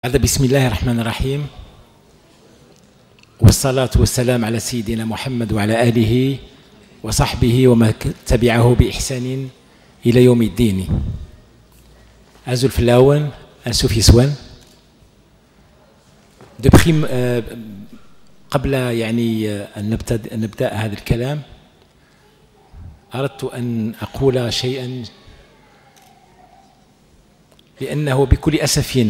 هذا بسم الله الرحمن الرحيم، والصلاة والسلام على سيدنا محمد وعلى آله وصحبه ومن تبعه بإحسان إلى يوم الدين. أزول في الأول أنسوف يسوان دبخيم. قبل يعني أن نبدأ هذا الكلام، أردت أن أقول شيئا، لأنه بكل أسف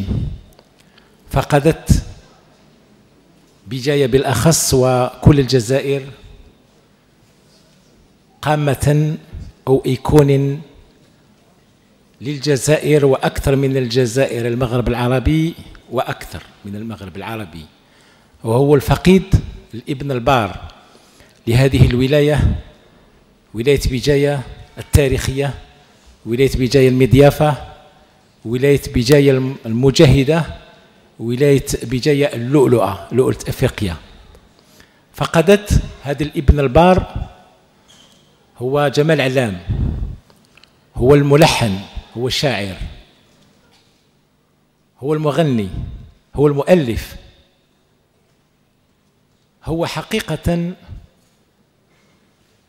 فقدت بجاية بالأخص وكل الجزائر قامة أو إيكون للجزائر، وأكثر من الجزائر المغرب العربي، وأكثر من المغرب العربي، وهو الفقيد الابن البار لهذه الولاية، ولاية بجاية التاريخية، ولاية بجاية المضيافة، ولاية بجاية المجاهدة، ولاية بجاية اللؤلؤة، لؤلؤة أفريقيا. فقدت هذا الابن البار، هو جمال علام، هو الملحن، هو الشاعر، هو المغني، هو المؤلف، هو حقيقة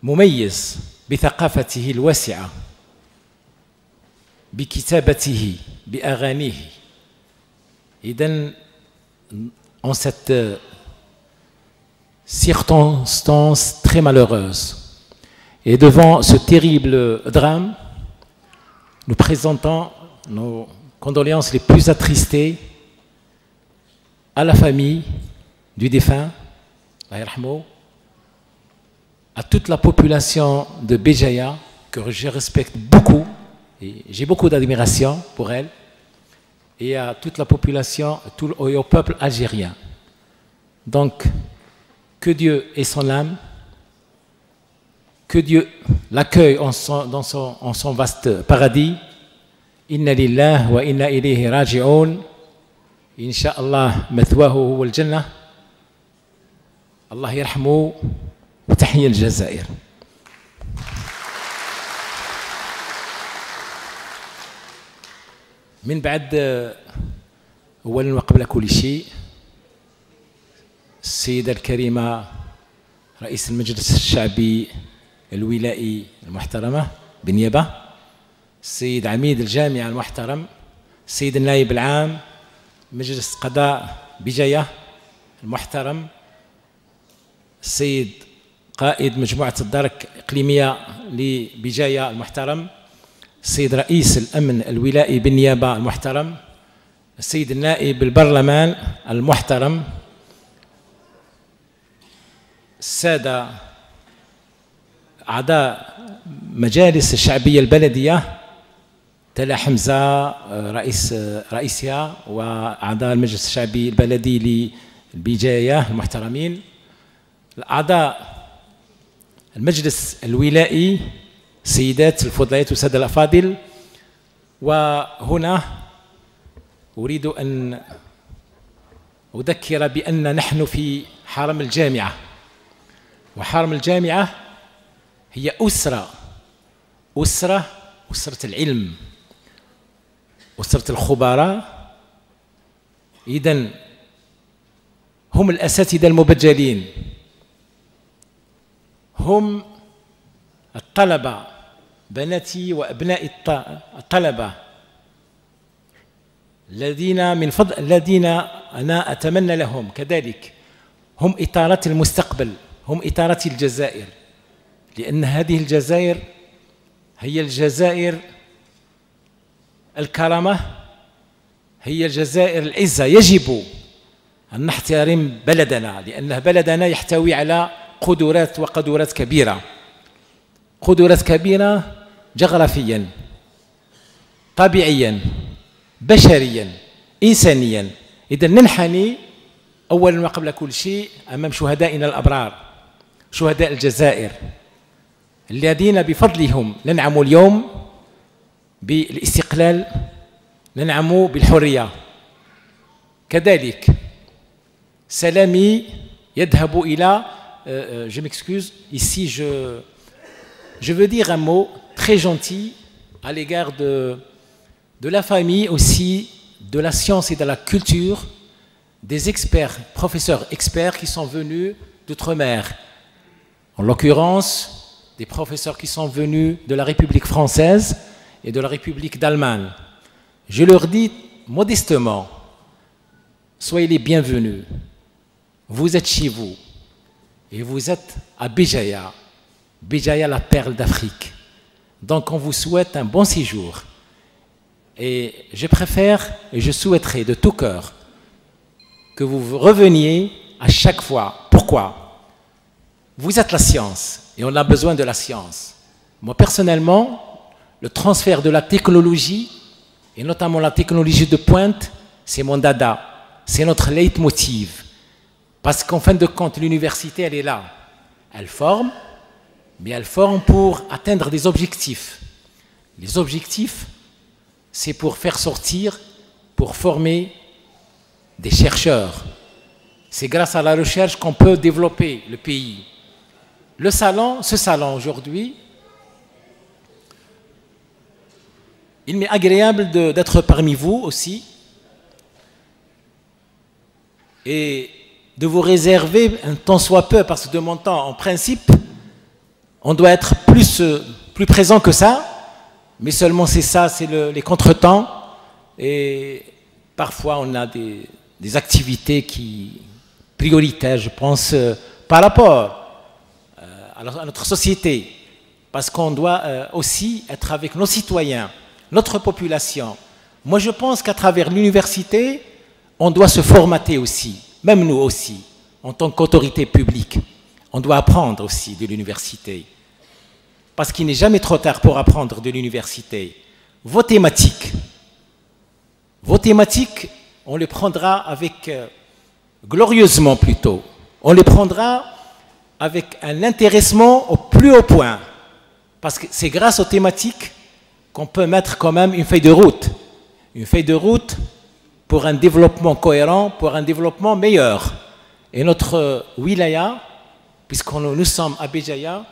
مميز بثقافته الواسعة، بكتابته، بأغانيه. إذن en cette circonstance très malheureuse et devant ce terrible drame, nous présentons nos condoléances les plus attristées à la famille du défunt, à toute la population de Béjaïa, que je respecte beaucoup, et j'ai beaucoup d'admiration pour elle, et à toute la population, et au peuple algérien. Donc, que Dieu ait son âme, que Dieu l'accueille en son vaste paradis. Inna lillah wa inna ilayhi raji'un. Inch'Allah, mathwahu huwa al-jannah. Allah yarhamou wa tahiyya al-Jazair. من بعد، أولا وقبل كل شيء، السيدة الكريمة رئيس المجلس الشعبي الولائي المحترمة بالنيابة، السيد عميد الجامعة المحترم، السيد النائب العام مجلس قضاء بجاية المحترم، السيد قائد مجموعة الدرك الإقليمية لبجاية المحترم، السيد رئيس الأمن الولائي بالنيابة المحترم، السيد النائب البرلمان المحترم، السادة أعضاء مجالس الشعبية البلدية، تلا حمزة رئيسها، وأعضاء المجلس الشعبي البلدي للبجاية المحترمين، أعضاء المجلس الولائي، سيدات الفضليات والسادة الأفاضل. وهنا أريد أن أذكر بأن نحن في حرم الجامعة، وحرم الجامعة هي أسرة العلم، أسرة الخبراء. إذن هم الأساتذة المبجلين، هم الطلبة، بناتي وأبناء الطلبة الذين أنا أتمنى لهم كذلك، هم إطارات المستقبل، هم إطارات الجزائر، لأن هذه الجزائر هي الجزائر الكرامة، هي الجزائر العزة. يجب أن نحترم بلدنا، لأن بلدنا يحتوي على قدرات كبيرة، قدرات كبيرة جغرافيا، طبيعيا، بشريا، إنسانيا. إذا ننحني أولا وقبل كل شيء أمام شهدائنا الأبرار، شهداء الجزائر، الذين بفضلهم ننعم اليوم بالاستقلال، ننعم بالحرية. كذلك سلامي يذهب إلى je m'excuse, ici je veux dire un mot très gentil à l'égard de la famille aussi de la science et de la culture des experts, professeurs experts qui sont venus d'outre-mer. En l'occurrence, des professeurs qui sont venus de la République française et de la République d'Allemagne. Je leur dis modestement, soyez les bienvenus. Vous êtes chez vous et vous êtes à Béjaïa. Béjaïa, la perle d'Afrique. Donc on vous souhaite un bon séjour. Et je préfère et je souhaiterais de tout cœur que vous reveniez à chaque fois. Pourquoi? Vous êtes la science et on a besoin de la science. Moi personnellement, le transfert de la technologie, et notamment la technologie de pointe, c'est mon dada, c'est notre leitmotiv. Parce qu'en fin de compte, l'université, elle est là. Elle forme, mais elle forme pour atteindre des objectifs. Les objectifs, c'est pour faire sortir, pour former des chercheurs. C'est grâce à la recherche qu'on peut développer le pays. Ce salon aujourd'hui, il m'est agréable d'être parmi vous aussi et de vous réserver un tant soit peu, parce que de mon temps, en principe, on doit être plus présent que ça, mais seulement c'est ça, c'est les contretemps, et parfois on a des activités prioritaires, je pense, par rapport à notre société, parce qu'on doit aussi être avec nos citoyens, notre population. Moi je pense qu'à travers l'université, on doit se formater aussi, même nous aussi, en tant qu'autorité publique. On doit apprendre aussi de l'université. Parce qu'il n'est jamais trop tard pour apprendre de l'université. Vos thématiques, on les prendra avec, glorieusement plutôt, on les prendra avec un intéressement au plus haut point. Parce que c'est grâce aux thématiques qu'on peut mettre quand même une feuille de route. Une feuille de route pour un développement cohérent, pour un développement meilleur. Et notre wilaya, puisque nous sommes à Béjaïa,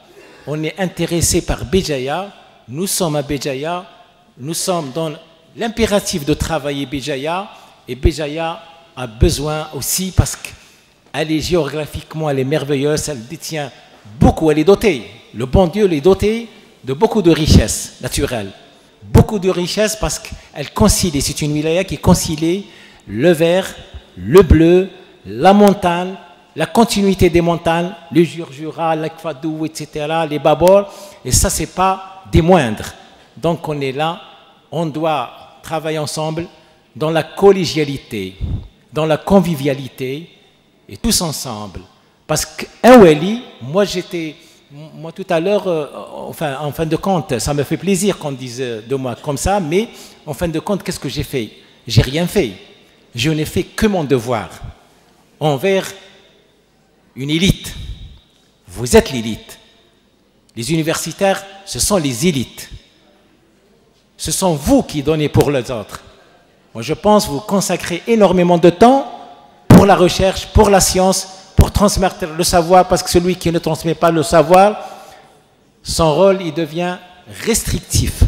on est intéressé par Béjaïa, nous sommes à Béjaïa, nous sommes dans l'impératif de travailler Béjaïa, et Béjaïa a besoin aussi, parce qu'elle est géographiquement, elle est merveilleuse, elle détient beaucoup, elle est dotée, le bon Dieu l'est doté de beaucoup de richesses naturelles. Beaucoup de richesses parce qu'elle concilie, c'est une wilaya qui concilie le vert, le bleu, la montagne, la continuité des montagnes, le Jurjura, l'Akfadou, etc., les Babor, et ça, ce n'est pas des moindres. Donc on est là, on doit travailler ensemble dans la collégialité, dans la convivialité, et tous ensemble. Parce qu'un Wali, moi tout à l'heure, enfin, en fin de compte, ça me fait plaisir qu'on dise de moi comme ça, mais en fin de compte, qu'est-ce que j'ai fait? J'ai rien fait. Je n'ai fait que mon devoir envers une élite. Vous êtes l'élite. Les universitaires, ce sont les élites. Ce sont vous qui donnez pour les autres. Moi, je pense que vous consacrez énormément de temps pour la recherche, pour la science, pour transmettre le savoir, parce que celui qui ne transmet pas le savoir, son rôle, il devient restrictif,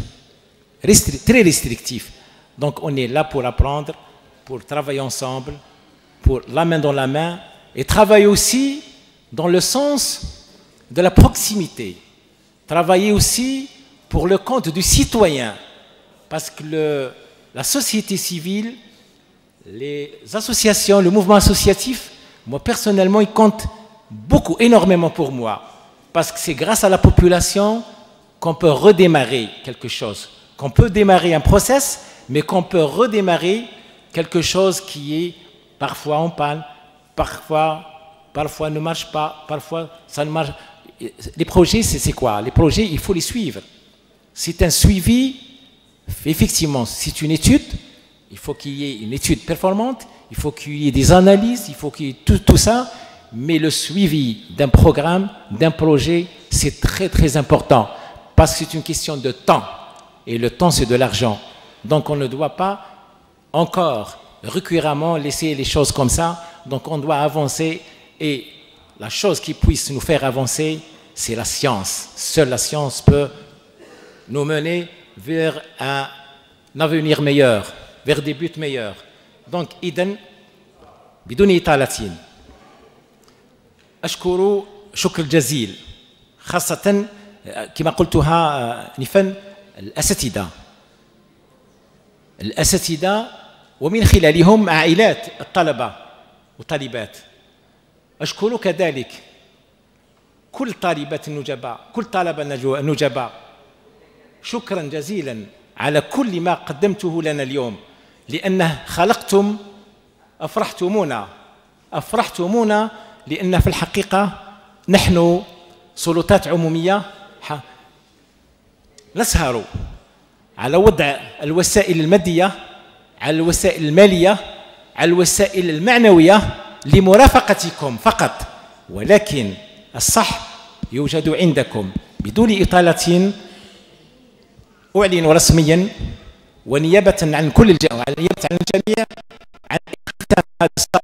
très restrictif. Donc on est là pour apprendre, pour travailler ensemble, pour la main dans la main, et travailler aussi dans le sens de la proximité. Travailler aussi pour le compte du citoyen, parce que la société civile, les associations, le mouvement associatif, moi personnellement, il compte beaucoup, énormément pour moi, parce que c'est grâce à la population qu'on peut redémarrer quelque chose, qu'on peut démarrer un process, mais qu'on peut redémarrer quelque chose qui est parfois en panne, parfois ne marche pas, parfois ça ne marche. Les projets, c'est quoi? Les projets, il faut les suivre. C'est un suivi, effectivement, c'est une étude, il faut qu'il y ait une étude performante, il faut qu'il y ait des analyses, il faut qu'il y ait tout ça, mais le suivi d'un programme, d'un projet, c'est très très important, parce que c'est une question de temps, et le temps c'est de l'argent. Donc on ne doit pas encore récurrentement laisser les choses comme ça, donc on doit avancer, et la chose qui puisse nous faire avancer, c'est la science. Seule la science peut nous mener vers un avenir meilleur. vers des buts meilleurs. Donc إذن بدون إطالة أشكر شكر جزيل خاصة كما قلتها نفا الأساتذة ومن خلالهم عائلات الطلبة وطالبات. أشكر كذلك كل طالبات النجباء، كل طلبة النجباء، شكرا جزيلا على كل ما قدمته لنا اليوم، لأنه خلقتم أفرحتمونا لأن في الحقيقة نحن سلطات عمومية نسهر على وضع الوسائل المادية، على الوسائل المالية، على الوسائل المعنوية لمرافقتكم فقط، ولكن الصح يوجد عندكم. بدون إطالة أعلن رسميا ونيابة عن كل الجميع عن اختتام هذا